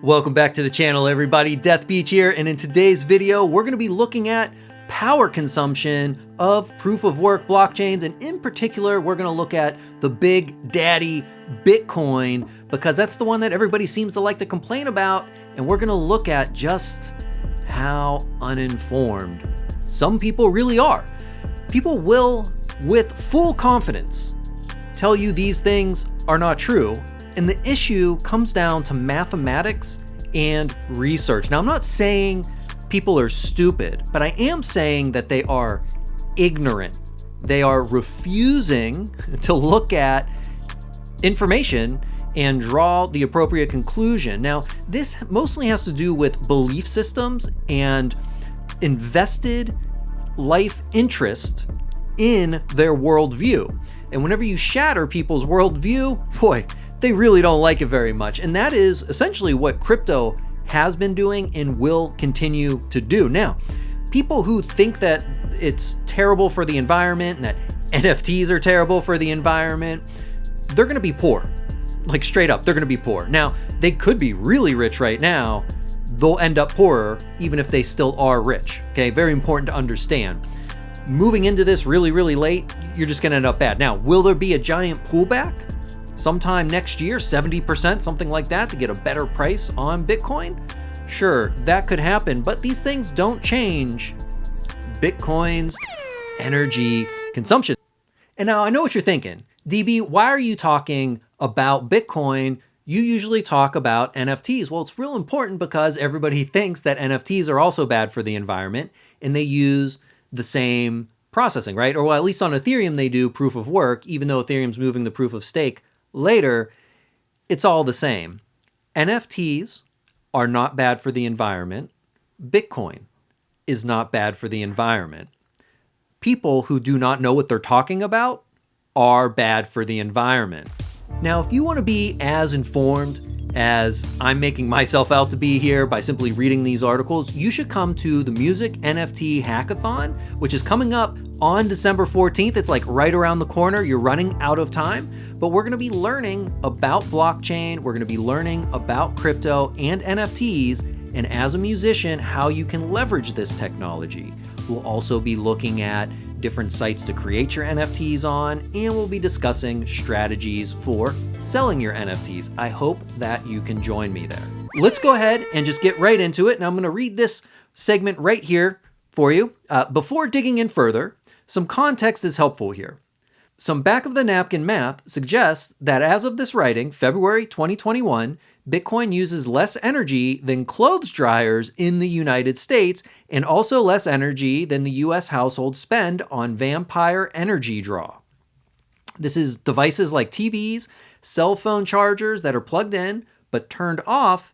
Welcome back to the channel, everybody. Death Beach here, and in today's video, we're going to be looking at power consumption of proof of work blockchains, and in particular, we're going to look at the big daddy Bitcoin, because that's the one that everybody seems to like to complain about, and we're going to look at just how uninformed some people really are. People will, with full confidence, tell you these things are not true. And the issue comes down to mathematics and research. Now, I'm not saying people are stupid, but I am saying that they are ignorant. They are refusing to look at information and draw the appropriate conclusion. Now, this mostly has to do with belief systems and invested life interest in their worldview. And whenever you shatter people's worldview, boy, they really don't like it very much. And that is essentially what crypto has been doing and will continue to do. Now, people who think that it's terrible for the environment and that NFTs are terrible for the environment, they're gonna be poor. Like straight up, they're gonna be poor. Now, they could be really rich right now. They'll end up poorer even if they still are rich. Okay, very important to understand. Moving into this really, really late, you're just gonna end up bad. Now, will there be a giant pullback sometime next year, 70%, something like that, to get a better price on Bitcoin? Sure, that could happen, but these things don't change Bitcoin's energy consumption. And now I know what you're thinking. DB, why are you talking about Bitcoin? You usually talk about NFTs. Well, it's real important because everybody thinks that NFTs are also bad for the environment and they use the same processing, right? Or well, at least on Ethereum, they do proof of work, even though Ethereum's moving to proof of stake later, it's all the same. NFTs are not bad for the environment. Bitcoin is not bad for the environment. People who do not know what they're talking about are bad for the environment. Now, if you want to be as informed as I'm making myself out to be here by simply reading these articles, you should come to the Music NFT Hackathon, which is coming up on December 14th. It's like right around the corner. You're running out of time, but we're going to be learning about blockchain. We're going to be learning about crypto and NFTs, and as a musician, how you can leverage this technology. We'll also be looking at different sites to create your NFTs on, and we'll be discussing strategies for selling your NFTs. I hope that you can join me there. Let's go ahead and just get right into it. Now I'm going to read this segment right here for you. Before digging in further, some context is helpful here. Some back of the napkin math suggests that as of this writing, February 2021, Bitcoin uses less energy than clothes dryers in the United States, and also less energy than the US households spend on vampire energy draw. This is devices like TVs, cell phone chargers that are plugged in but turned off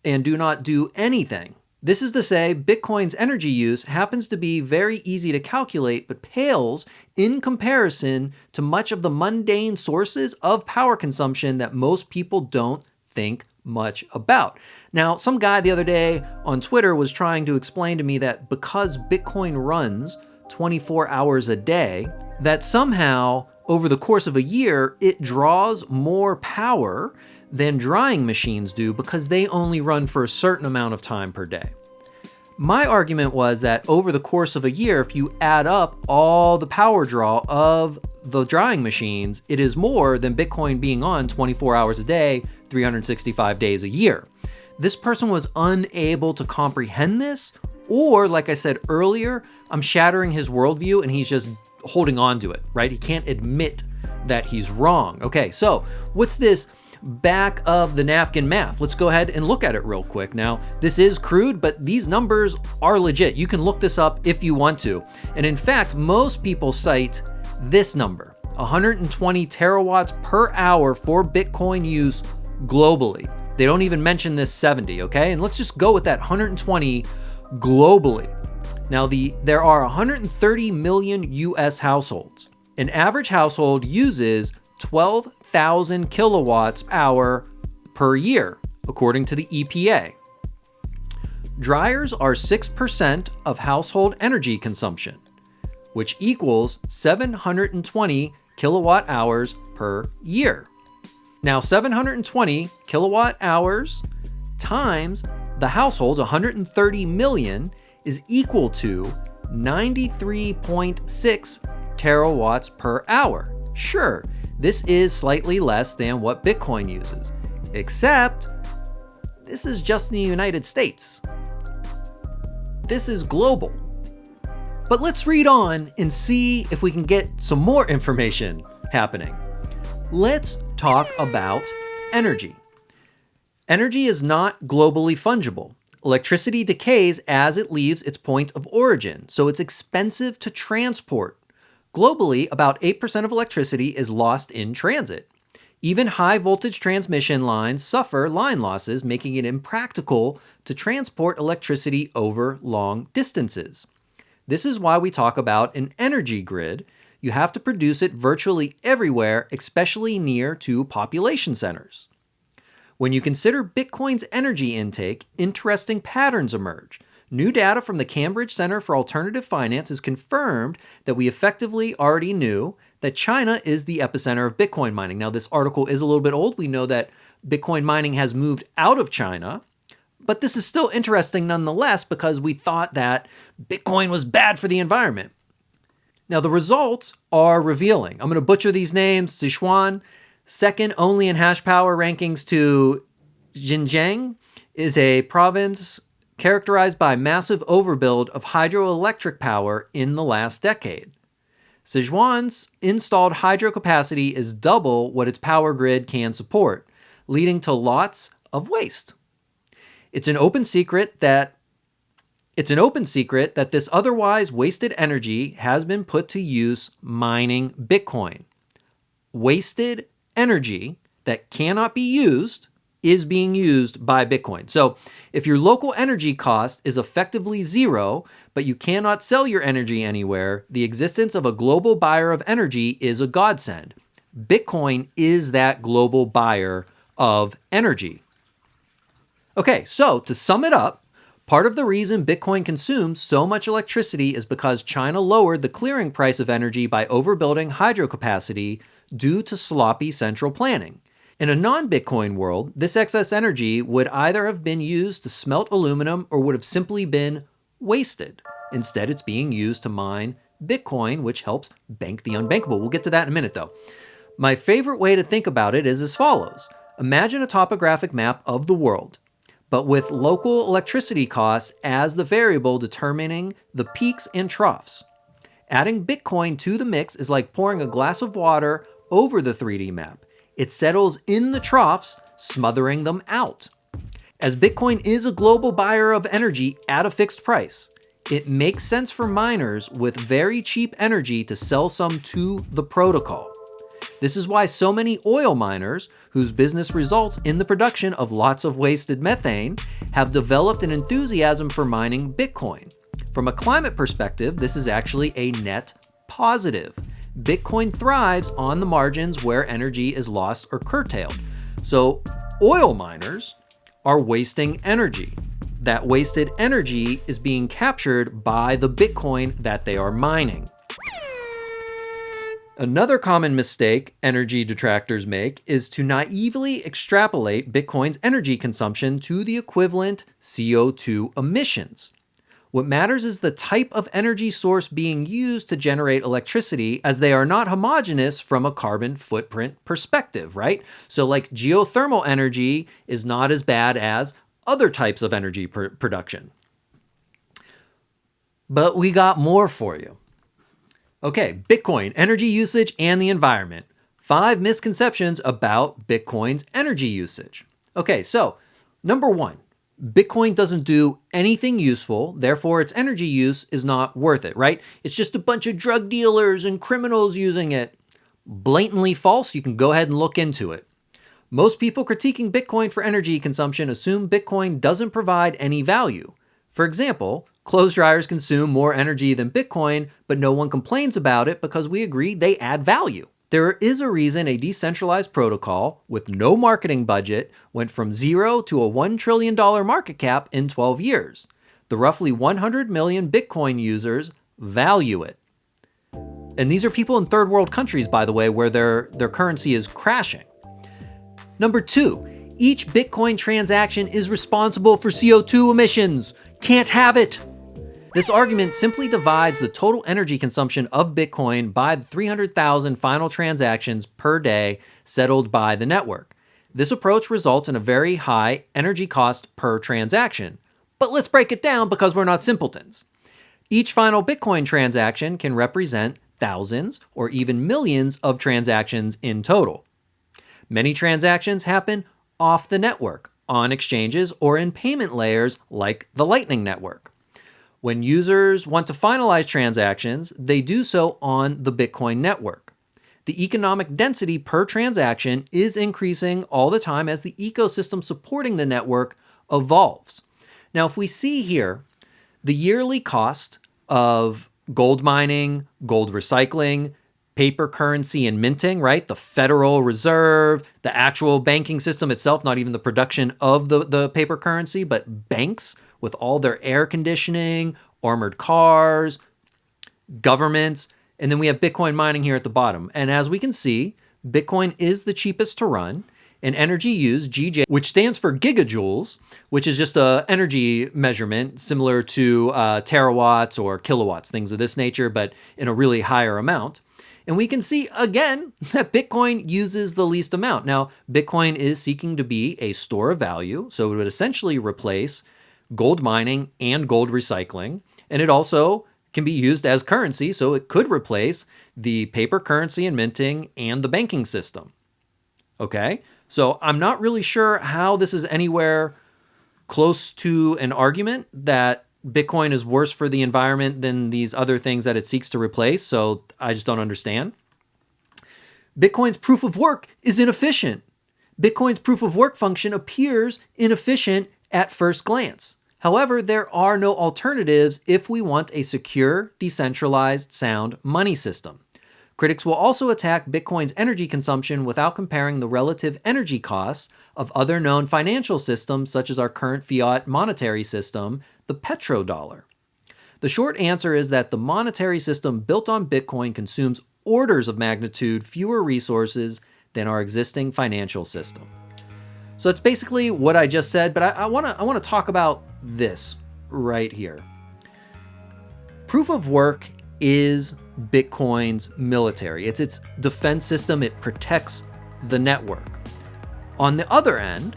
and do not do anything. This is to say, Bitcoin's energy use happens to be very easy to calculate, but pales in comparison to much of the mundane sources of power consumption that most people don't think much about. Now, some guy the other day on Twitter was trying to explain to me that because Bitcoin runs 24 hours a day, that somehow over the course of a year, it draws more power than drying machines do because they only run for a certain amount of time per day. My argument was that over the course of a year, if you add up all the power draw of the drying machines, it is more than Bitcoin being on 24 hours a day, 365 days a year. This person was unable to comprehend this, or like I said earlier, I'm shattering his worldview and he's just holding on to it, right? He can't admit that he's wrong. Okay, so what's this back of the napkin math? Let's go ahead and look at it real quick. Now, this is crude, but these numbers are legit. You can look this up if you want to. And in fact, most people cite this number, 120 terawatts per hour for Bitcoin use globally. They don't even mention this 70, okay? And let's just go with that 120 globally. Now, there are 130 million US households. An average household uses 12,000 kilowatts hour per year, according to the EPA. Dryers are 6% of household energy consumption, which equals 720 kilowatt hours per year. Now, 720 kilowatt hours times the households, 130 million, is equal to 93.6 terawatts per hour. Sure, this is slightly less than what Bitcoin uses, except this is just in the United States. This is global. But let's read on and see if we can get some more information happening. Let's talk about energy. Energy is not globally fungible. Electricity decays as it leaves its point of origin, so it's expensive to transport. Globally, about 8% of electricity is lost in transit. Even high voltage transmission lines suffer line losses, making it impractical to transport electricity over long distances. This is why we talk about an energy grid. You have to produce it virtually everywhere, especially near to population centers. When you consider Bitcoin's energy intake, interesting patterns emerge. New data from the Cambridge Center for Alternative Finance has confirmed that we effectively already knew that China is the epicenter of Bitcoin mining. Now, this article is a little bit old. We know that Bitcoin mining has moved out of China, but this is still interesting nonetheless because we thought that Bitcoin was bad for the environment. Now, the results are revealing. I'm going to butcher these names. Sichuan, second only in hash power rankings to Xinjiang, is a province characterized by massive overbuild of hydroelectric power in the last decade. Sichuan's installed hydro capacity is double what its power grid can support, leading to lots of waste. It's an open secret that this otherwise wasted energy has been put to use mining Bitcoin. Wasted energy that cannot be used is being used by Bitcoin. So if your local energy cost is effectively zero, but you cannot sell your energy anywhere, the existence of a global buyer of energy is a godsend. Bitcoin is that global buyer of energy. Okay, so to sum it up, part of the reason Bitcoin consumes so much electricity is because China lowered the clearing price of energy by overbuilding hydro capacity due to sloppy central planning. In a non-Bitcoin world, this excess energy would either have been used to smelt aluminum or would have simply been wasted. Instead, it's being used to mine Bitcoin, which helps bank the unbankable. We'll get to that in a minute, though. My favorite way to think about it is as follows. Imagine a topographic map of the world, but with local electricity costs as the variable determining the peaks and troughs. Adding Bitcoin to the mix is like pouring a glass of water over the 3D map. It settles in the troughs, smothering them out. As Bitcoin is a global buyer of energy at a fixed price, it makes sense for miners with very cheap energy to sell some to the protocol. This is why so many oil miners, whose business results in the production of lots of wasted methane, have developed an enthusiasm for mining Bitcoin. From a climate perspective, this is actually a net positive. Bitcoin thrives on the margins where energy is lost or curtailed. So oil miners are wasting energy. That wasted energy is being captured by the Bitcoin that they are mining. Another common mistake energy detractors make is to naively extrapolate Bitcoin's energy consumption to the equivalent CO2 emissions. What matters is the type of energy source being used to generate electricity, as they are not homogeneous from a carbon footprint perspective, right? So like geothermal energy is not as bad as other types of energy production. But we got more for you. Okay, Bitcoin, energy usage, and the environment. 5 misconceptions about Bitcoin's energy usage. Okay, so number 1. Bitcoin doesn't do anything useful, therefore its energy use is not worth it, right? It's just a bunch of drug dealers and criminals using it. Blatantly false, you can go ahead and look into it. Most people critiquing Bitcoin for energy consumption assume Bitcoin doesn't provide any value. For example, clothes dryers consume more energy than Bitcoin, but no one complains about it because we agree they add value. There is a reason a decentralized protocol with no marketing budget went from zero to a $1 trillion market cap in 12 years. The roughly 100 million Bitcoin users value it. And these are people in third world countries, by the way, where their currency is crashing. Number 2, Each Bitcoin transaction is responsible for CO2 emissions. Can't have it. This argument simply divides the total energy consumption of Bitcoin by the 300,000 final transactions per day settled by the network. This approach results in a very high energy cost per transaction. But let's break it down because we're not simpletons. Each final Bitcoin transaction can represent thousands or even millions of transactions in total. Many transactions happen off the network, on exchanges, or in payment layers like the Lightning Network. When users want to finalize transactions, they do so on the Bitcoin network. The economic density per transaction is increasing all the time as the ecosystem supporting the network evolves. Now, if we see here, the yearly cost of gold mining, gold recycling, paper currency and minting, right? The Federal Reserve, the actual banking system itself, not even the production of the paper currency, but banks with all their air conditioning, armored cars, governments, and then we have Bitcoin mining here at the bottom. And as we can see, Bitcoin is the cheapest to run, and energy used, GJ, which stands for gigajoules, which is just an energy measurement similar to terawatts or kilowatts, things of this nature, but in a really higher amount. And we can see again that Bitcoin uses the least amount. Now, Bitcoin is seeking to be a store of value, so it would essentially replace gold mining and gold recycling. And it also can be used as currency, so it could replace the paper currency and minting and the banking system. Okay, so I'm not really sure how this is anywhere close to an argument that Bitcoin is worse for the environment than these other things that it seeks to replace, so I just don't understand. Bitcoin's proof of work is inefficient. Bitcoin's proof of work function appears inefficient at first glance. However, there are no alternatives if we want a secure, decentralized, sound money system. Critics will also attack Bitcoin's energy consumption without comparing the relative energy costs of other known financial systems such as our current fiat monetary system, the petrodollar. The short answer is that the monetary system built on Bitcoin consumes orders of magnitude fewer resources than our existing financial system. So it's basically what I just said, but I want to talk about this right here. Proof of work is Bitcoin's military. It's its defense system. It protects the network. On the other end,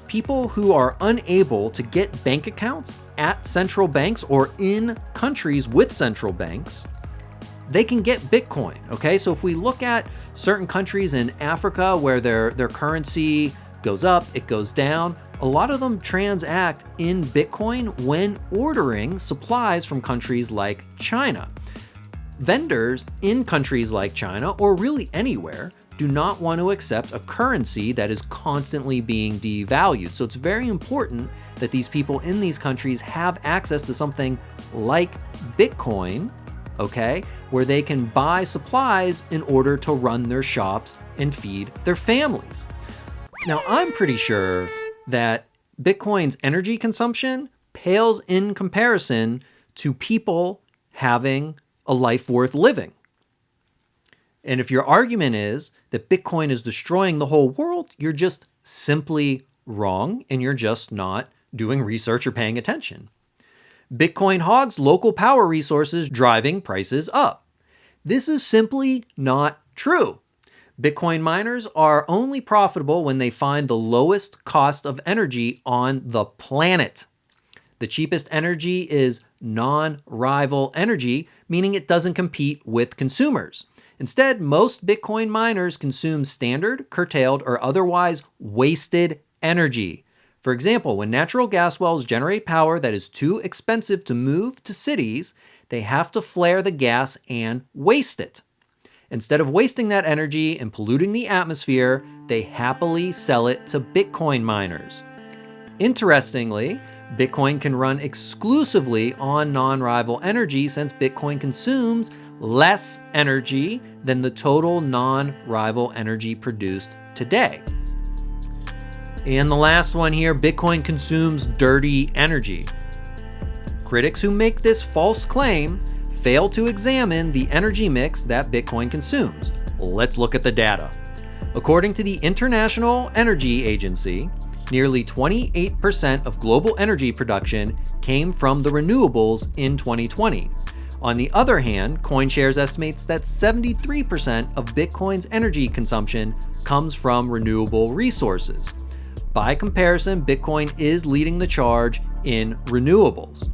people who are unable to get bank accounts at central banks or in countries with central banks, they can get Bitcoin, okay? So if we look at certain countries in Africa where their currency goes up, it goes down, a lot of them transact in Bitcoin when ordering supplies from countries like China. Vendors in countries like China, or really anywhere, do not want to accept a currency that is constantly being devalued. So it's very important that these people in these countries have access to something like Bitcoin, okay, where they can buy supplies in order to run their shops and feed their families. Now, I'm pretty sure that Bitcoin's energy consumption pales in comparison to people having a life worth living. And if your argument is that Bitcoin is destroying the whole world, you're just simply wrong, and you're just not doing research or paying attention. Bitcoin hogs local power resources, driving prices up. This is simply not true. Bitcoin miners are only profitable when they find the lowest cost of energy on the planet. The cheapest energy is non-rival energy, meaning it doesn't compete with consumers. Instead, most Bitcoin miners consume standard, curtailed, or otherwise wasted energy. For example, when natural gas wells generate power that is too expensive to move to cities, they have to flare the gas and waste it. Instead of wasting that energy and polluting the atmosphere, they happily sell it to Bitcoin miners. Interestingly, Bitcoin can run exclusively on non-rival energy since Bitcoin consumes less energy than the total non-rival energy produced today. And the last one here, Bitcoin consumes dirty energy. Critics who make this false claim fail to examine the energy mix that Bitcoin consumes. Let's look at the data. According to the International Energy Agency, nearly 28% of global energy production came from the renewables in 2020. On the other hand, CoinShares estimates that 73% of Bitcoin's energy consumption comes from renewable resources. By comparison, Bitcoin is leading the charge in renewables.